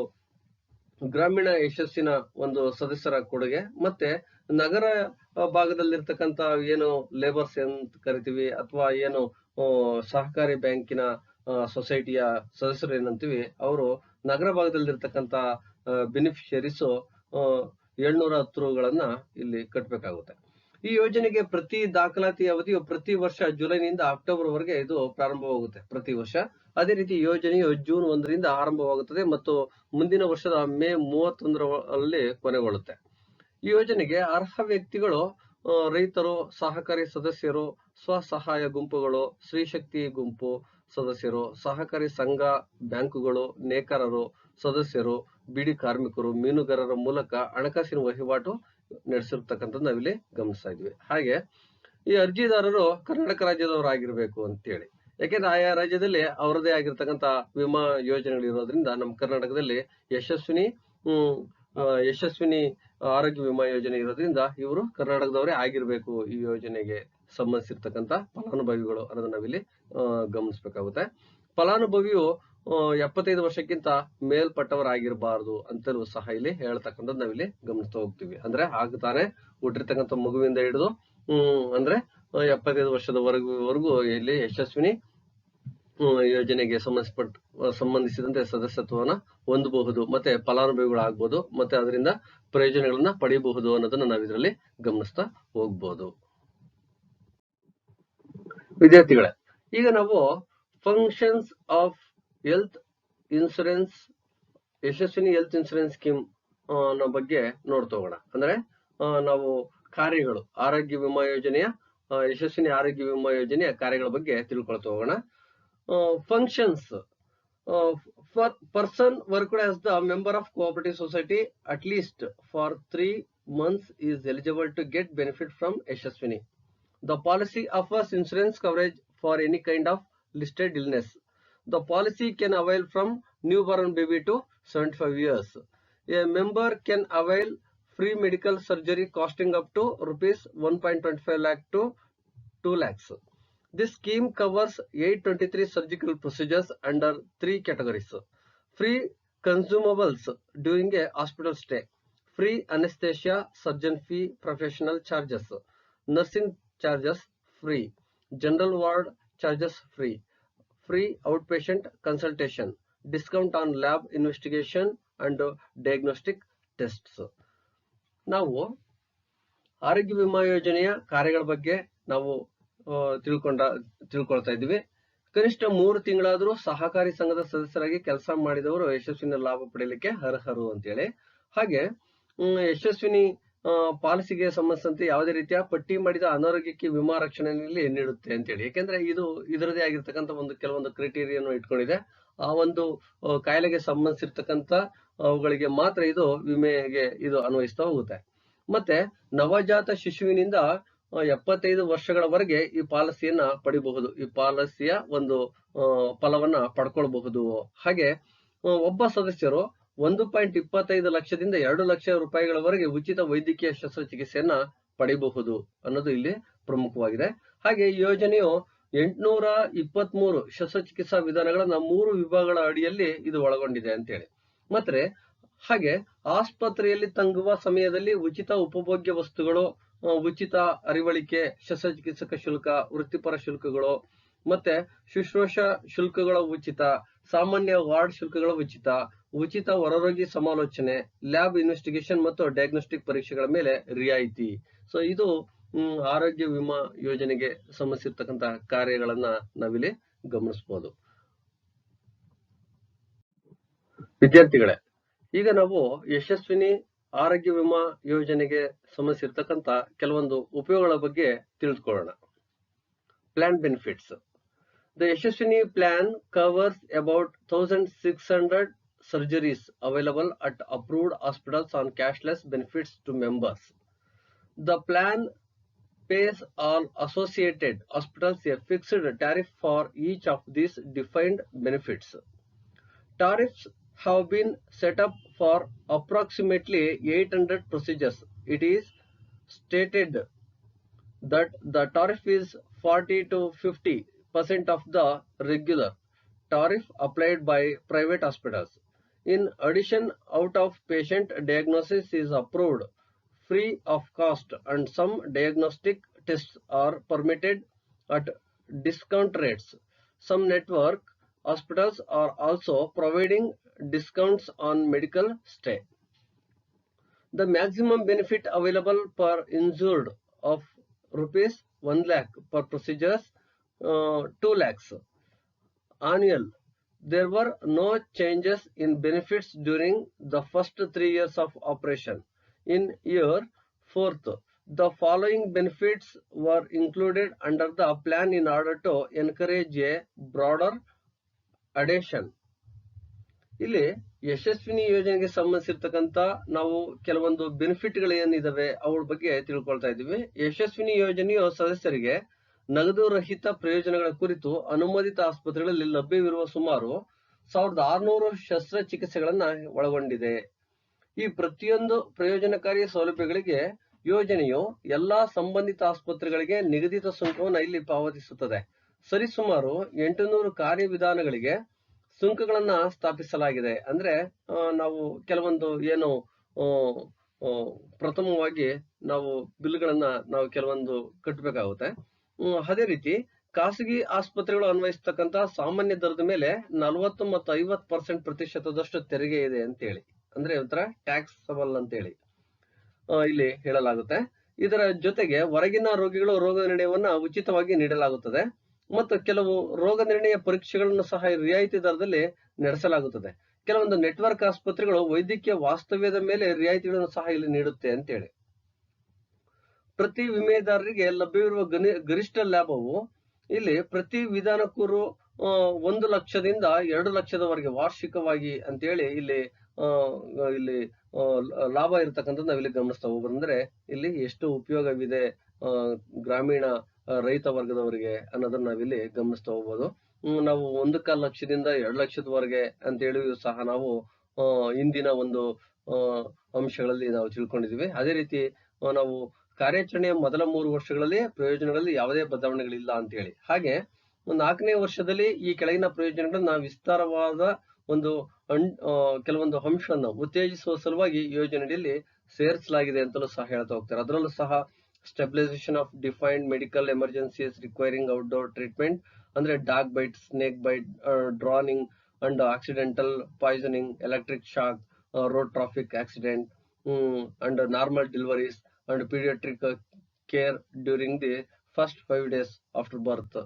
ಗ್ರಾಮೀಣ ಯಶಸ್ಸಿನ ಒಂದು ಸದಸ್ಯರ ಕೊಡುಗೆ, ಮತ್ತೆ ನಗರ ಭಾಗದಲ್ಲಿರ್ತಕ್ಕಂಥ ಏನು ಲೇಬರ್ಸ್ ಅಂತ ಕರಿತೀವಿ ಅಥವಾ ಏನು ಸಹಕಾರಿ ಬ್ಯಾಂಕಿನ ಸೊಸೈಟಿಯ ಸದಸ್ಯರು ಏನಂತೀವಿ, ಅವರು ನಗರ ಭಾಗದಲ್ಲಿರ್ತಕ್ಕಂಥ ಬೆನಿಫಿಷರೀಸ್ 710 ರೂಗಳನ್ನ ಇಲ್ಲಿ ಕಟ್ಟಬೇಕಾಗುತ್ತೆ. ಈ ಯೋಜನೆಗೆ ಪ್ರತಿ ದಾಖಲಾತಿ ಅವಧಿಯು ಪ್ರತಿ ವರ್ಷ ಜುಲೈನಿಂದ ಅಕ್ಟೋಬರ್ ವರೆಗೆ ಇದು ಪ್ರಾರಂಭವಾಗುತ್ತೆ ಪ್ರತಿ ವರ್ಷ. ಅದೇ ರೀತಿ ಯೋಜನೆಯು ಜೂನ್ 1ರಿಂದ ಆರಂಭವಾಗುತ್ತದೆ ಮತ್ತು ಮುಂದಿನ ವರ್ಷದ ಮೇ 31ರಲ್ಲಿ ಕೊನೆಗೊಳ್ಳುತ್ತೆ. ಈ ಯೋಜನೆಗೆ ಅರ್ಹ ವ್ಯಕ್ತಿಗಳು ರೈತರು, ಸಹಕಾರಿ ಸದಸ್ಯರು, ಸ್ವಸಹಾಯ ಗುಂಪುಗಳು, ಸ್ತ್ರೀಶಕ್ತಿ ಗುಂಪು ಸದಸ್ಯರು, ಸಹಕಾರಿ ಸಂಘ, ಬ್ಯಾಂಕುಗಳು, ನೇಕಾರರು ಸದಸ್ಯರು, ಬಿಡಿ ಕಾರ್ಮಿಕರು, ಮೀನುಗಾರರ ಮೂಲಕ ಹಣಕಾಸಿನ ವಹಿವಾಟು ನಡೆಸಿರ್ತಕ್ಕಂಥದ್ದು ನಾವಿಲ್ಲಿ ಗಮನಿಸ್ತಾ ಇದ್ವಿ. ಹಾಗೆ ಈ ಅರ್ಜಿದಾರರು ಕರ್ನಾಟಕ ರಾಜ್ಯದವರಾಗಿರ್ಬೇಕು ಅಂತೇಳಿ, ಯಾಕೆಂದ್ರೆ ಆಯಾ ರಾಜ್ಯದಲ್ಲಿ ಅವರದೇ ಆಗಿರ್ತಕ್ಕಂಥ ವಿಮಾ ಯೋಜನೆಗಳಿರೋದ್ರಿಂದ ನಮ್ಮ ಕರ್ನಾಟಕದಲ್ಲಿ ಯಶಸ್ವಿನಿ ಆರೋಗ್ಯ ವಿಮಾ ಯೋಜನೆ ಇರೋದ್ರಿಂದ ಇವರು ಕರ್ನಾಟಕದವರೇ ಆಗಿರ್ಬೇಕು ಈ ಯೋಜನೆಗೆ ಸಂಬಂಧಿಸಿರ್ತಕ್ಕಂಥ ಫಲಾನುಭವಿಗಳು ಅನ್ನೋದನ್ನ ನಾವಿಲ್ಲಿ ಗಮನಿಸಬೇಕಾಗುತ್ತೆ. ಫಲಾನುಭವಿಯು 75 ವರ್ಷಕ್ಕಿಂತ ಮೇಲ್ಪಟ್ಟವರಾಗಿರಬಾರದು ಅಂತಲೂ ಸಹ ಇಲ್ಲಿ ಹೇಳ್ತಕ್ಕಂಥದ್ದು ನಾವಿಲ್ಲಿ ಗಮನಿಸ್ತಾ ಹೋಗ್ತೀವಿ. ಅಂದ್ರೆ ಆಗ್ತಾನೆ ಹುಟ್ಟಿರ್ತಕ್ಕಂಥ ಮಗುವಿಂದ ಹಿಡಿದು ಅಂದ್ರೆ 75 ವರ್ಷದವರೆಗೂ ಇಲ್ಲಿ ಯಶಸ್ವಿನಿ ಯೋಜನೆಗೆ ಸಂಬಂಧಿಸಿದಂತೆ ಸದಸ್ಯತ್ವವನ್ನ ಹೊಂದಬಹುದು, ಮತ್ತೆ ಫಲಾನುಭವಿಗಳಾಗಬಹುದು, ಮತ್ತೆ ಅದರಿಂದ ಪ್ರಯೋಜನಗಳನ್ನ ಪಡೆಯಬಹುದು ಅನ್ನೋದನ್ನ ನಾವು ಇದರಲ್ಲಿ ಗಮನಿಸ್ತಾ ಹೋಗ್ಬೋದು. ವಿದ್ಯಾರ್ಥಿಗಳೇ, ಈಗ ನಾವು functions of health insurance, Yashaswini health insurance scheme ಬಗ್ಗೆ ನೋಡ್ತೋಗೋಣ. ಅಂದ್ರೆ ನಾವು ಕಾರ್ಯಗಳು, ಆರೋಗ್ಯ ವಿಮಾ ಯೋಜನೆಯ ಯಶಸ್ವಿನಿ ಆರೋಗ್ಯ ವಿಮಾ ಯೋಜನೆಯ ಕಾರ್ಯಗಳ ಬಗ್ಗೆ ತಿಳ್ಕೊಳ್ತಾ ಹೋಗೋಣ. Functions: person worked as the member of cooperative society at least for 3 months is eligible to get benefit from Yashaswini. The policy offers insurance coverage for any kind of listed illness. The policy can avail from newborn baby to 75 years. A member can avail free medical surgery costing up to rupees 1.25 lakh to 2 lakhs. This scheme covers 823 surgical procedures under 3 categories: free consumables during a hospital stay, free anesthesia, surgeon fee, professional charges, nursing charges free, general ward charges free, free outpatient consultation, discount on lab investigation and diagnostic tests. ನಾವು ಆರೋಗ್ಯ ವಿಮಾ ಯೋಜನೆಯ ಕಾರ್ಯಗಳ ಬಗ್ಗೆ ನಾವು ತಿಳ್ಕೊಳ್ತಾ ಇದ್ವಿ. ಕನಿಷ್ಠ 3 ತಿಂಗಳಾದರೂ ಸಹಕಾರಿ ಸಂಘದ ಸದಸ್ಯರಾಗಿ ಕೆಲಸ ಮಾಡಿದವರು ಯಶಸ್ವಿನಿ ಲಾಭ ಪಡೆಯಲಿಕ್ಕೆ ಅರ್ಹರು ಅಂತೇಳಿ. ಹಾಗೆ ಯಶಸ್ವಿನಿ ಪಾಲಿಸಿಗೆ ಸಂಬಂಧಿಸಿದಂತೆ ಯಾವುದೇ ರೀತಿಯ ಪಟ್ಟಿ ಮಾಡಿದ ಅನಾರೋಗ್ಯಕ್ಕೆ ವಿಮಾ ರಕ್ಷಣೆಯಲ್ಲಿ ನೀಡುತ್ತೆ ಅಂತೇಳಿ. ಯಾಕೆಂದ್ರೆ ಇದು ಇದರದೇ ಆಗಿರ್ತಕ್ಕಂಥ ಕೆಲವೊಂದು ಕ್ರೈಟೀರಿಯನ್ನು ಇಟ್ಕೊಂಡಿದೆ. ಆ ಒಂದು ಕಾಯಿಲೆಗೆ ಸಂಬಂಧಿಸಿರ್ತಕ್ಕಂಥ ಅವುಗಳಿಗೆ ಮಾತ್ರ ಇದು ವಿಮೆಗೆ ಇದು ಅನ್ವಯಿಸ್ತಾ ಹೋಗುತ್ತೆ. ಮತ್ತೆ ನವಜಾತ ಶಿಶುವಿನಿಂದ 75 ವರ್ಷಗಳವರೆಗೆ ಈ ಪಾಲಿಸಿಯನ್ನ ಪಡಿಬಹುದು, ಈ ಪಾಲಿಸಿಯ ಒಂದು ಫಲವನ್ನ ಪಡ್ಕೊಳ್ಬಹುದು. ಹಾಗೆ ಒಬ್ಬ ಸದಸ್ಯರು 1.25 ಲಕ್ಷದಿಂದ 2 ಲಕ್ಷ ರೂಪಾಯಿಗಳವರೆಗೆ ಉಚಿತ ವೈದ್ಯಕೀಯ ಶಸ್ತ್ರಚಿಕಿತ್ಸೆಯನ್ನ ಪಡೆಯಬಹುದು ಅನ್ನೋದು ಇಲ್ಲಿ ಪ್ರಮುಖವಾಗಿದೆ. ಹಾಗೆ ಈ ಯೋಜನೆಯು 823 ಶಸ್ತ್ರಚಿಕಿತ್ಸಾ ವಿಧಾನಗಳನ್ನ 3 ವಿಭಾಗಗಳ ಅಡಿಯಲ್ಲಿ ಇದು ಒಳಗೊಂಡಿದೆ ಅಂತೇಳಿ. ಮತ್ತೆ ಹಾಗೆ ಆಸ್ಪತ್ರೆಯಲ್ಲಿ ತಂಗುವ ಸಮಯದಲ್ಲಿ ಉಚಿತ ಉಪಭೋಗ್ಯ ವಸ್ತುಗಳು, ಉಚಿತ ಅರಿವಳಿಕೆ, ಶಸ್ತ್ರಚಿಕಿತ್ಸಕ ಶುಲ್ಕ, ವೃತ್ತಿಪರ ಶುಲ್ಕಗಳು, ಮತ್ತೆ ಶುಶ್ರೂಷಾ ಶುಲ್ಕಗಳ ಉಚಿತ, ಸಾಮಾನ್ಯ ವಾರ್ಡ್ ಶುಲ್ಕಗಳ ಉಚಿತ, ಉಚಿತ ಹೊರರೋಗಿ ಸಮಾಲೋಚನೆ, ಲ್ಯಾಬ್ ಇನ್ವೆಸ್ಟಿಗೇಷನ್ ಮತ್ತು ಡಯಾಗ್ನೋಸ್ಟಿಕ್ ಪರೀಕ್ಷೆಗಳ ಮೇಲೆ ರಿಯಾಯಿತಿ. ಸೊ ಇದು ಆರೋಗ್ಯ ವಿಮಾ ಯೋಜನೆಗೆ ಸಂಬಂಧಿಸಿರ್ತಕ್ಕಂತಹ ಕಾರ್ಯಗಳನ್ನ ನಾವಿಲ್ಲಿ ಗಮನಿಸಬಹುದು. ವಿದ್ಯಾರ್ಥಿಗಳೇ, ಈಗ ನಾವು ಯಶಸ್ವಿನಿ ಆರೋಗ್ಯ ವಿಮಾ ಯೋಜನೆಗೆ ಸಂಬಂಧಿಸಿರ್ತಕ್ಕಂಥ ಕೆಲವೊಂದು ಉಪಯೋಗಗಳ ಬಗ್ಗೆ ತಿಳಿದುಕೊಳ್ಳೋಣ. Plan benefits. The Yashaswini plan covers about 1,600 surgeries available at approved hospitals on cashless benefits to members. The plan pays all associated hospitals a fixed tariff for each of these defined benefits. Tariffs have been set up for approximately 800 procedures. It is stated that the tariff is 40 to 50% of the regular tariff applied by private hospitals. In addition, out-of-patient diagnosis is approved free of cost and some diagnostic tests are permitted at discount rates. Some network hospitals are also providing discounts on medical stay. The maximum benefit available per insured of rupees 1 lakh per procedures, 2 lakhs annual. There were no changes in benefits during the first 3 years of operation. In year 4th, the following benefits were included under the plan in order to encourage a broader adhesion. ಇಲ್ಲಿ ಯಶಸ್ವಿನಿ ಯೋಜನೆಗೆ ಸಂಬಂಧಿಸಿರ್ತಕ್ಕಂಥ ನಾವು ಕೆಲವೊಂದು ಬೆನಿಫಿಟ್ಗಳು ಏನಿದಾವೆ ಅವಳ ಬಗ್ಗೆ ತಿಳ್ಕೊಳ್ತಾ ಇದ್ದೀವಿ. ಯಶಸ್ವಿನಿ ಯೋಜನೆಯು ಸದಸ್ಯರಿಗೆ ನಗದು ರಹಿತ ಪ್ರಯೋಜನಗಳ ಕುರಿತು ಅನುಮೋದಿತ ಆಸ್ಪತ್ರೆಗಳಲ್ಲಿ ಲಭ್ಯವಿರುವ ಸುಮಾರು 1600 ಶಸ್ತ್ರಚಿಕಿತ್ಸೆಗಳನ್ನ ಒಳಗೊಂಡಿದೆ. ಈ ಪ್ರತಿಯೊಂದು ಪ್ರಯೋಜನಕಾರಿ ಸೌಲಭ್ಯಗಳಿಗೆ ಯೋಜನೆಯು ಎಲ್ಲಾ ಸಂಬಂಧಿತ ಆಸ್ಪತ್ರೆಗಳಿಗೆ ನಿಗದಿತ ಸುಂಕವನ್ನು ಇಲ್ಲಿ ಪಾವತಿಸುತ್ತದೆ. ಸರಿಸುಮಾರು 800 ಕಾರ್ಯವಿಧಾನಗಳಿಗೆ ಸುಂಕಗಳನ್ನ ಸ್ಥಾಪಿಸಲಾಗಿದೆ. ಅಂದ್ರೆ ನಾವು ಕೆಲವೊಂದು ಏನು ಪ್ರಥಮವಾಗಿ ನಾವು ಬಿಲ್ಗಳನ್ನ ನಾವು ಕೆಲವೊಂದು ಕಟ್ಟಬೇಕಾಗುತ್ತೆ. ಅದೇ ರೀತಿ ಖಾಸಗಿ ಆಸ್ಪತ್ರೆಗಳು ಅನ್ವಯಿಸ್ತಕ್ಕಂತ ಸಾಮಾನ್ಯ ದರದ ಮೇಲೆ 40 ಮತ್ತು 50% ಪ್ರತಿಶತದಷ್ಟು ತೆರಿಗೆ ಇದೆ ಅಂತೇಳಿ, ಅಂದ್ರೆ ಒಂಥರ ಟ್ಯಾಕ್ಸಬಲ್ ಅಂತೇಳಿ ಇಲ್ಲಿ ಹೇಳಲಾಗುತ್ತೆ. ಇದರ ಜೊತೆಗೆ ಹೊರಗಿನ ರೋಗಿಗಳು ರೋಗ ನಿರ್ಣಯವನ್ನ ಉಚಿತವಾಗಿ ನೀಡಲಾಗುತ್ತದೆ ಮತ್ತು ಕೆಲವು ರೋಗ ನಿರ್ಣಯ ಪರೀಕ್ಷೆಗಳನ್ನು ಸಹ ರಿಯಾಯಿತಿ ದರದಲ್ಲಿ ನಡೆಸಲಾಗುತ್ತದೆ. ಕೆಲವೊಂದು ನೆಟ್ವರ್ಕ್ ಆಸ್ಪತ್ರೆಗಳು ವೈದ್ಯಕೀಯ ವಾಸ್ತವ್ಯದ ಮೇಲೆ ರಿಯಾಯಿತಿಗಳನ್ನು ಸಹ ಇಲ್ಲಿ ನೀಡುತ್ತೆ ಅಂತೇಳಿ. ಪ್ರತಿ ವಿಮೆದಾರರಿಗೆ ಲಭ್ಯವಿರುವ ಗರಿಷ್ಠ ಲಾಭವು ಇಲ್ಲಿ ಪ್ರತಿ ವಿಧಾನಕ್ಕೂ 1 ಲಕ್ಷದಿಂದ 2 ಲಕ್ಷದವರೆಗೆ ವಾರ್ಷಿಕವಾಗಿ ಅಂತೇಳಿ ಇಲ್ಲಿ ಇಲ್ಲಿ ಲಾಭ ಇರತಕ್ಕಂಥದ್ದು ನಾವಿಲ್ಲಿ ಗಮನಿಸ್ತಾ ಹೋಗ್ಬೋದು. ಅಂದ್ರೆ ಇಲ್ಲಿ ಎಷ್ಟು ಉಪಯೋಗವಿದೆ ಗ್ರಾಮೀಣ ರೈತ ವರ್ಗದವರಿಗೆ ಅನ್ನೋದನ್ನ ನಾವಿಲ್ಲಿ ಗಮನಿಸ್ತಾ ಹೋಗ್ಬೋದು. ನಾವು 1.25 ಲಕ್ಷದಿಂದ 2 ಲಕ್ಷದವರೆಗೆ ಅಂತ ಹೇಳಿ ಸಹ ನಾವು ಇಂದಿನ ಒಂದು ಅಂಶಗಳಲ್ಲಿ ನಾವು ತಿಳ್ಕೊಂಡಿದೀವಿ. ಅದೇ ರೀತಿ ನಾವು ಕಾರ್ಯಾಚರಣೆಯ ಮೊದಲ 3 ವರ್ಷಗಳಲ್ಲಿ ಪ್ರಯೋಜನಗಳಲ್ಲಿ ಯಾವುದೇ ಬದಲಾವಣೆಗಳಿಲ್ಲ ಅಂತ ಹೇಳಿ. ಹಾಗೆ 4ನೇ ವರ್ಷದಲ್ಲಿ ಈ ಕೆಳಗಿನ ಪ್ರಯೋಜನಗಳನ್ನ ವಿಸ್ತಾರವಾದ ಒಂದು ಕೆಲವೊಂದು ಅಂಶವನ್ನು ಉತ್ತೇಜಿಸುವ ಸಲುವಾಗಿ ಯೋಜನೆಯಲ್ಲಿ ಸೇರಿಸಲಾಗಿದೆ ಅಂತಲೂ ಸಹ ಹೇಳ್ತಾ ಹೋಗ್ತಾರೆ. ಅದರಲ್ಲೂ ಸಹ stabilisation of defined medical emergencies requiring outdoor treatment, ಅಂದ್ರೆ dog bite, snake bite, drowning and accidental poisoning, electric shock, road traffic accident, and normal deliveries and paediatric care during the first 5 days after birth.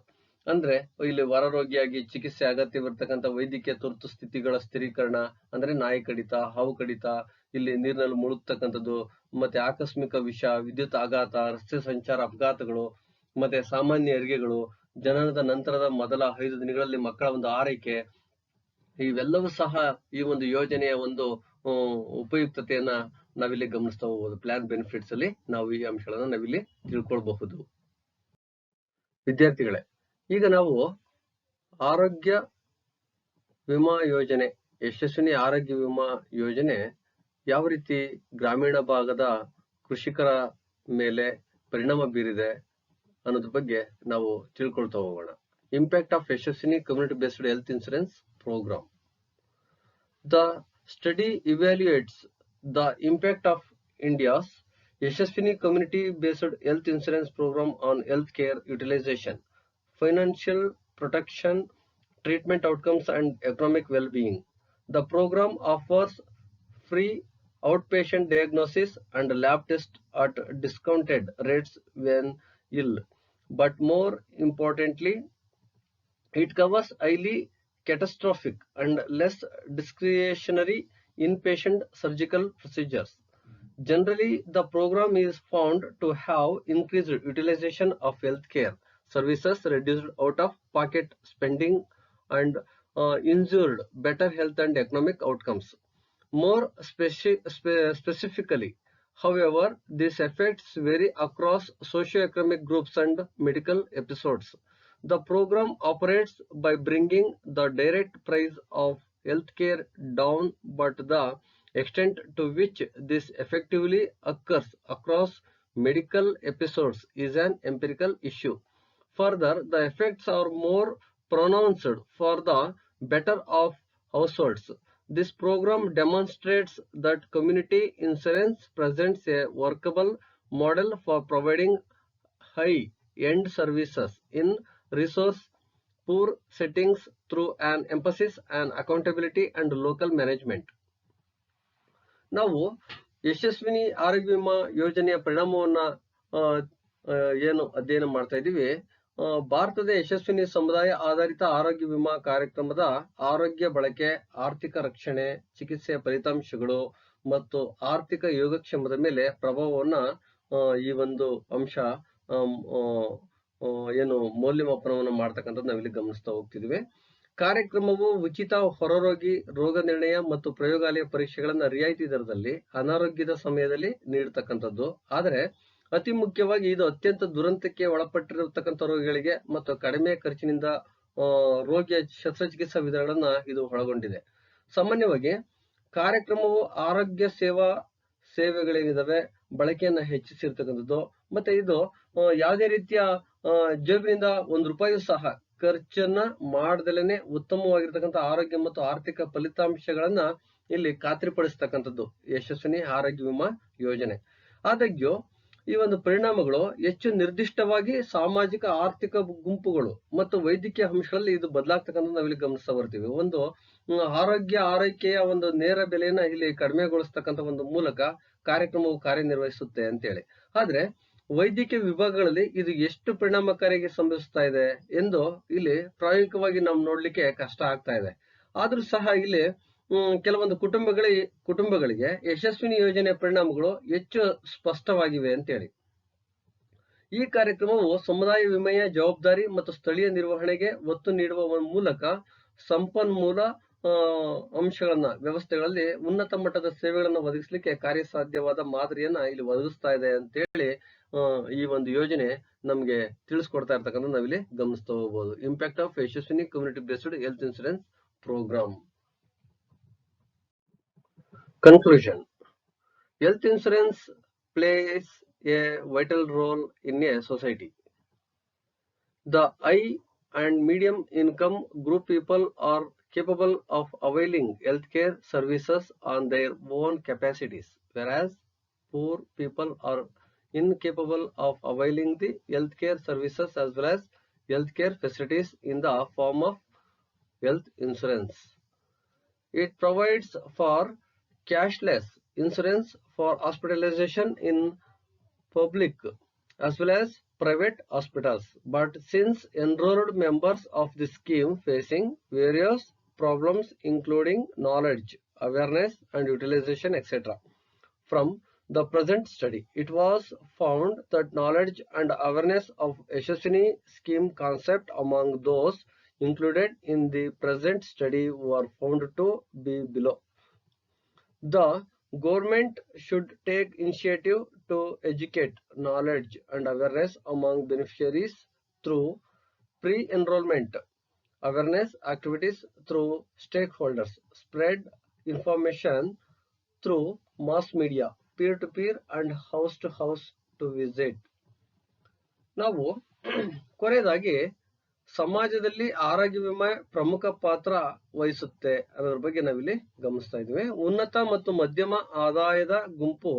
ಅಂದ್ರೆ ಇಲ್ಲಿ ಹೊರರೋಗಿಯಾಗಿ ಚಿಕಿತ್ಸೆ ಅಗತ್ಯವಿರ್ತಕ್ಕಂಥ ವೈದ್ಯಕೀಯ ತುರ್ತು ಸ್ಥಿತಿಗಳ ಸ್ಥಿರೀಕರಣ, ಅಂದ್ರೆ ನಾಯಿ ಕಡಿತ, ಹಾವು ಕಡಿತ, ಇಲ್ಲಿ ನೀರಿನಲ್ಲಿ ಮುಳುಗ್ತಕ್ಕಂಥದ್ದು, ಮತ್ತೆ ಆಕಸ್ಮಿಕ ವಿಷ, ವಿದ್ಯುತ್ ಆಘಾತ, ರಸ್ತೆ ಸಂಚಾರ ಅಪಘಾತಗಳು, ಮತ್ತೆ ಸಾಮಾನ್ಯ ಹೆರಿಗೆಗಳು, ಜನನದ ನಂತರದ ಮೊದಲ 5 ದಿನಗಳಲ್ಲಿ ಮಕ್ಕಳ ಒಂದು ಆರೈಕೆ, ಇವೆಲ್ಲವೂ ಸಹ ಈ ಒಂದು ಯೋಜನೆಯ ಒಂದು ಉಪಯುಕ್ತತೆಯನ್ನ ನಾವಿಲ್ಲಿ ಗಮನಿಸ್ತಾ ಹೋಗ್ಬೋದು. ಪ್ಲಾನ್ ಬೆನಿಫಿಟ್ಸ್ ಅಲ್ಲಿ ನಾವು ಈ ಅಂಶಗಳನ್ನ ನಾವಿಲ್ಲಿ ತಿಳ್ಕೊಳ್ಬಹುದು. ವಿದ್ಯಾರ್ಥಿಗಳೇ, ಈಗ ನಾವು ಆರೋಗ್ಯ ವಿಮಾ ಯೋಜನೆ, ಯಶಸ್ವಿನಿ ಆರೋಗ್ಯ ವಿಮಾ ಯೋಜನೆ ಯಾವ ರೀತಿ ಗ್ರಾಮೀಣ ಭಾಗದ ಕೃಷಿಕರ ಮೇಲೆ ಪರಿಣಾಮ ಬೀರಿದೆ ಅನ್ನೋದ್ರ ಬಗ್ಗೆ ನಾವು ತಿಳ್ಕೊಳ್ತಾ ಹೋಗೋಣ. Impact of Yashaswini community based health insurance program. The study evaluates the impact of India's Yashaswini community-based health insurance program on healthcare utilization, financial protection, treatment outcomes, and economic well-being. The program offers free outpatient diagnosis and lab tests at discounted rates when ill. But more importantly, it covers highly catastrophic and less discretionary inpatient surgical procedures. Generally, the program is found to have increased utilization of healthcare services, reduced out-of-pocket spending, and ensured better health and economic outcomes. More specifically, however, these effects vary across socioeconomic groups and medical episodes. The program operates by bringing the direct price of healthcare down, but the extent to which this effectively occurs across medical episodes is an empirical issue. Further, the effects are more pronounced for the better off households. This program demonstrates that community insurance presents a workable model for providing high-end services in resource-poor settings through an emphasis on accountability and local management. ನಾವು ಯಶಸ್ವಿನಿ ಆರೋಗ್ಯ ವಿಮಾ ಯೋಜನೆಯ ಪರಿಣಾಮವನ್ನ ಏನು ಅಧ್ಯಯನ ಮಾಡ್ತಾ ಇದ್ದೀವಿ. ಭಾರತದ ಯಶಸ್ವಿನಿ ಸಮುದಾಯ ಆಧಾರಿತ ಆರೋಗ್ಯ ವಿಮಾ ಕಾರ್ಯಕ್ರಮದ ಆರೋಗ್ಯ ಬಳಕೆ, ಆರ್ಥಿಕ ರಕ್ಷಣೆ, ಚಿಕಿತ್ಸೆಯ ಫಲಿತಾಂಶಗಳು ಮತ್ತು ಆರ್ಥಿಕ ಯೋಗಕ್ಷೇಮದ ಮೇಲೆ ಪ್ರಭಾವವನ್ನ ಈ ಒಂದು ಅಂಶ ಏನು ಮೌಲ್ಯಮಾಪನವನ್ನು ಮಾಡ್ತಕ್ಕಂಥದ್ದು ನಾವಿಲ್ಲಿ ಗಮನಿಸ್ತಾ ಹೋಗ್ತಿದ್ವಿ. ಕಾರ್ಯಕ್ರಮವು ಉಚಿತ ಹೊರರೋಗಿ ರೋಗ ನಿರ್ಣಯ ಮತ್ತು ಪ್ರಯೋಗಾಲಯ ಪರೀಕ್ಷೆಗಳನ್ನ ರಿಯಾಯಿತಿ ದರದಲ್ಲಿ ಅನಾರೋಗ್ಯದ ಸಮಯದಲ್ಲಿ ನೀಡತಕ್ಕಂಥದ್ದು. ಆದರೆ ಅತಿ ಮುಖ್ಯವಾಗಿ ಇದು ಅತ್ಯಂತ ದುರಂತಕ್ಕೆ ಒಳಪಟ್ಟಿರತಕ್ಕಂಥ ರೋಗಿಗಳಿಗೆ ಮತ್ತು ಕಡಿಮೆ ಖರ್ಚಿನಿಂದ ರೋಗಿಯ ಶಸ್ತ್ರಚಿಕಿತ್ಸಾ ವಿಧಾನಗಳನ್ನ ಇದು ಒಳಗೊಂಡಿದೆ. ಸಾಮಾನ್ಯವಾಗಿ ಕಾರ್ಯಕ್ರಮವು ಆರೋಗ್ಯ ಸೇವೆಗಳೇನಿದಾವೆ ಬಳಕೆಯನ್ನ ಹೆಚ್ಚಿಸಿರ್ತಕ್ಕಂಥದ್ದು. ಮತ್ತೆ ಇದು ಯಾವುದೇ ರೀತಿಯ ಜೇಬಿನಿಂದ ₹1 ಸಹ ಖರ್ಚನ್ನ ಮಾಡದಲೇನೆ ಉತ್ತಮವಾಗಿರ್ತಕ್ಕಂಥ ಆರೋಗ್ಯ ಮತ್ತು ಆರ್ಥಿಕ ಫಲಿತಾಂಶಗಳನ್ನ ಇಲ್ಲಿ ಖಾತ್ರಿಪಡಿಸ್ತಕ್ಕಂಥದ್ದು ಯಶಸ್ವಿನಿ ಆರೋಗ್ಯ ವಿಮಾ ಯೋಜನೆ. ಆದಾಗ್ಯೂ ಈ ಒಂದು ಪರಿಣಾಮಗಳು ಹೆಚ್ಚು ನಿರ್ದಿಷ್ಟವಾಗಿ ಸಾಮಾಜಿಕ ಆರ್ಥಿಕ ಗುಂಪುಗಳು ಮತ್ತು ವೈದ್ಯಕೀಯ ಅಂಶಗಳಲ್ಲಿ ಇದು ಬದಲಾಗ್ತಕ್ಕಂಥ ನಾವಿಲ್ಲಿ ಗಮನಿಸ್ತಾ ಬರ್ತೀವಿ. ಒಂದು ಆರೈಕೆಯ ಒಂದು ನೇರ ಬೆಲೆಯನ್ನ ಇಲ್ಲಿ ಕಡಿಮೆಗೊಳಿಸ್ತಕ್ಕಂಥ ಒಂದು ಮೂಲಕ ಕಾರ್ಯಕ್ರಮವು ಕಾರ್ಯನಿರ್ವಹಿಸುತ್ತೆ ಅಂತೇಳಿ. ಆದ್ರೆ ವೈದ್ಯಕೀಯ ವಿಭಾಗಗಳಲ್ಲಿ ಇದು ಎಷ್ಟು ಪರಿಣಾಮಕಾರಿಯಾಗಿ ಸಂಭವಿಸ್ತಾ ಇದೆ ಎಂದು ಇಲ್ಲಿ ಪ್ರಾಯೋಗಿಕವಾಗಿ ನಾವು ನೋಡ್ಲಿಕ್ಕೆ ಕಷ್ಟ ಆಗ್ತಾ ಇದೆ. ಆದ್ರೂ ಸಹ ಇಲ್ಲಿ ಕೆಲವೊಂದು ಕುಟುಂಬಗಳಿಗೆ ಯಶಸ್ವಿನಿ ಯೋಜನೆಯ ಪರಿಣಾಮಗಳು ಹೆಚ್ಚು ಸ್ಪಷ್ಟವಾಗಿವೆ ಅಂತೇಳಿ. ಈ ಕಾರ್ಯಕ್ರಮವು ಸಮುದಾಯ ವಿಮೆಯ ಜವಾಬ್ದಾರಿ ಮತ್ತು ಸ್ಥಳೀಯ ನಿರ್ವಹಣೆಗೆ ಒತ್ತು ನೀಡುವ ಮೂಲಕ ಸಂಪನ್ಮೂಲ ಅಂಶಗಳನ್ನ ವ್ಯವಸ್ಥೆಗಳಲ್ಲಿ ಉನ್ನತ ಮಟ್ಟದ ಸೇವೆಗಳನ್ನು ಒದಗಿಸಲಿಕ್ಕೆ ಕಾರ್ಯಸಾಧ್ಯವಾದ ಮಾದರಿಯನ್ನ ಇಲ್ಲಿ ಒದಗಿಸ್ತಾ ಇದೆ ಅಂತೇಳಿ ಈ ಒಂದು ಯೋಜನೆ ನಮ್ಗೆ ತಿಳಿಸ್ಕೊಡ್ತಾ ಇರ್ತಕ್ಕಂಥ ನಾವಿಲ್ಲಿ ಗಮನಿಸ್ತಾ ಹೋಗ್ಬೋದು. Impact of Yashaswini community based health insurance program. Conclusion. Health insurance plays a vital role in a society. The high and medium income group people are capable of availing healthcare services on their own capacities, whereas poor people are incapable of availing the healthcare services as well as healthcare facilities in the form of health insurance. It provides for cashless insurance for hospitalization in public as well as private hospitals, but since enrolled members of the scheme facing various problems including knowledge, awareness and utilization etc. From the present study, it was found that knowledge and awareness of Yashaswini scheme concept among those included in the present study were found to be below. The government should take initiative to educate knowledge and awareness among beneficiaries through pre-enrollment awareness activities through stakeholders, spread information through mass media, peer-to-peer and house-to-house to visit. ನಾವು ಕೊನೆಯದಾಗಿ ಸಮಾಜದಲ್ಲಿ ಆರೋಗ್ಯ ವಿಮೆ ಪ್ರಮುಖ ಪಾತ್ರ ವಹಿಸುತ್ತೆ ಅನ್ನೋದ್ರ ಬಗ್ಗೆ ನಾವಿಲ್ಲಿ ಗಮನಿಸ್ತಾ ಇದ್ದೀವಿ. ಉನ್ನತ ಮತ್ತು ಮಧ್ಯಮ ಆದಾಯದ ಗುಂಪು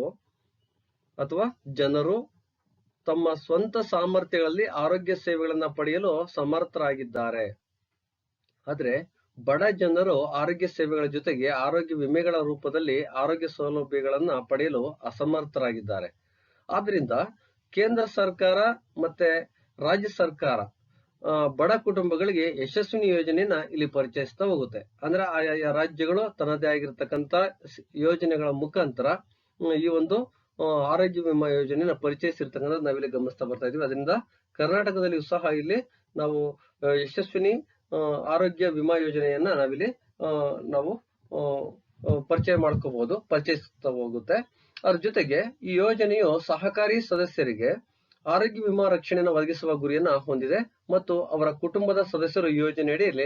ಅಥವಾ ಜನರು ತಮ್ಮ ಸ್ವಂತ ಸಾಮರ್ಥ್ಯಗಳಲ್ಲಿ ಆರೋಗ್ಯ ಸೇವೆಗಳನ್ನ ಪಡೆಯಲು ಸಮರ್ಥರಾಗಿದ್ದಾರೆ. ಆದ್ರೆ ಬಡ ಜನರು ಆರೋಗ್ಯ ಸೇವೆಗಳ ಜೊತೆಗೆ ಆರೋಗ್ಯ ವಿಮೆಗಳ ರೂಪದಲ್ಲಿ ಆರೋಗ್ಯ ಸೌಲಭ್ಯಗಳನ್ನ ಪಡೆಯಲು ಅಸಮರ್ಥರಾಗಿದ್ದಾರೆ. ಆದ್ರಿಂದ ಕೇಂದ್ರ ಸರ್ಕಾರ ಮತ್ತೆ ರಾಜ್ಯ ಸರ್ಕಾರ ಬಡ ಕುಟುಂಬಗಳಿಗೆ ಯಶಸ್ವಿನಿ ಯೋಜನೆಯನ್ನ ಇಲ್ಲಿ ಪರಿಚಯಿಸ್ತಾ ಹೋಗುತ್ತೆ. ಅಂದ್ರೆ ಆಯಾ ರಾಜ್ಯಗಳು ತನ್ನದೇ ಆಗಿರ್ತಕ್ಕಂಥ ಯೋಜನೆಗಳ ಮುಖಾಂತರ ಈ ಒಂದು ಆರೋಗ್ಯ ವಿಮಾ ಯೋಜನೆಯನ್ನ ಪರಿಚಯಿಸಿರ್ತಕ್ಕಂಥ ನಾವಿಲ್ಲಿ ಗಮನಿಸ್ತಾ ಬರ್ತಾ ಇದೀವಿ. ಅದರಿಂದ ಕರ್ನಾಟಕದಲ್ಲಿಯೂ ಸಹ ಇಲ್ಲಿ ನಾವು ಯಶಸ್ವಿನಿ ಆರೋಗ್ಯ ವಿಮಾ ಯೋಜನೆಯನ್ನ ನಾವಿಲ್ಲಿ ನಾವು ಪರಿಚಯ ಮಾಡ್ಕೋಬಹುದು, ಪರಿಚಯಿಸ್ತಾ ಹೋಗುತ್ತೆ. ಅದ್ರ ಜೊತೆಗೆ ಈ ಯೋಜನೆಯು ಸಹಕಾರಿ ಸದಸ್ಯರಿಗೆ ಆರೋಗ್ಯ ವಿಮಾ ರಕ್ಷಣೆಯನ್ನು ಒದಗಿಸುವ ಗುರಿಯನ್ನ ಹೊಂದಿದೆ ಮತ್ತು ಅವರ ಕುಟುಂಬದ ಸದಸ್ಯರು ಈ ಯೋಜನೆಯಡಿಯಲ್ಲಿ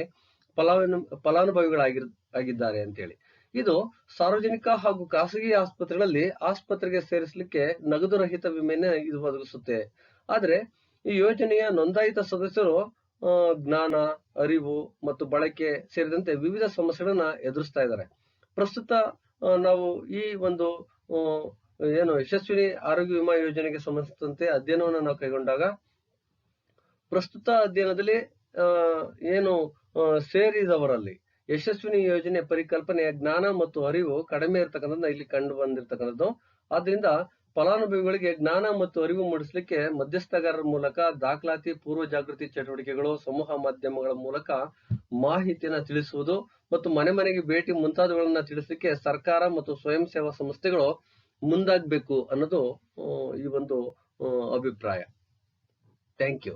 ಫಲಾನುಭವಿಗಳಾಗಿದ್ದಾರೆ ಅಂತೇಳಿ. ಇದು ಸಾರ್ವಜನಿಕ ಹಾಗೂ ಖಾಸಗಿ ಆಸ್ಪತ್ರೆಗಳಲ್ಲಿ ಆಸ್ಪತ್ರೆಗೆ ಸೇರಿಸಲಿಕ್ಕೆ ನಗದು ರಹಿತ ವಿಮೆಯನ್ನ ಇದು ಒದಗಿಸುತ್ತೆ. ಆದ್ರೆ ಈ ಯೋಜನೆಯ ನೋಂದಾಯಿತ ಸದಸ್ಯರು ಜ್ಞಾನ, ಅರಿವು ಮತ್ತು ಬಳಕೆ ಸೇರಿದಂತೆ ವಿವಿಧ ಸಮಸ್ಯೆಗಳನ್ನ ಎದುರಿಸ್ತಾ ಇದ್ದಾರೆ. ಪ್ರಸ್ತುತ ನಾವು ಈ ಒಂದು ಏನು ಯಶಸ್ವಿನಿ ಆರೋಗ್ಯ ವಿಮಾ ಯೋಜನೆಗೆ ಸಂಬಂಧಿಸಿದಂತೆ ಅಧ್ಯಯನವನ್ನು ನಾವು ಕೈಗೊಂಡಾಗ ಪ್ರಸ್ತುತ ಅಧ್ಯಯನದಲ್ಲಿ ಏನು ಸೇರಿದವರಲ್ಲಿ ಯಶಸ್ವಿನಿ ಯೋಜನೆ ಪರಿಕಲ್ಪನೆಯ ಜ್ಞಾನ ಮತ್ತು ಅರಿವು ಕಡಿಮೆ ಇರತಕ್ಕಂಥದ್ದು ಇಲ್ಲಿ ಕಂಡು ಬಂದಿರತಕ್ಕಂಥದ್ದು. ಆದ್ರಿಂದ ಫಲಾನುಭವಿಗಳಿಗೆ ಜ್ಞಾನ ಮತ್ತು ಅರಿವು ಮೂಡಿಸಲಿಕ್ಕೆ ಮಧ್ಯಸ್ಥಗಾರರ ಮೂಲಕ ದಾಖಲಾತಿ, ಪೂರ್ವ ಜಾಗೃತಿ ಚಟುವಟಿಕೆಗಳು, ಸಮೂಹ ಮಾಧ್ಯಮಗಳ ಮೂಲಕ ಮಾಹಿತಿಯನ್ನ ತಿಳಿಸುವುದು ಮತ್ತು ಮನೆ ಮನೆಗೆ ಭೇಟಿ ಮುಂತಾದವುಗಳನ್ನ ತಿಳಿಸಲಿಕ್ಕೆ ಸರ್ಕಾರ ಮತ್ತು ಸ್ವಯಂ ಸೇವಾ ಸಂಸ್ಥೆಗಳು ಮುಂದಾಗಬೇಕು ಅನ್ನೋದು ಈ ಒಂದು ಅಭಿಪ್ರಾಯ. Thank you.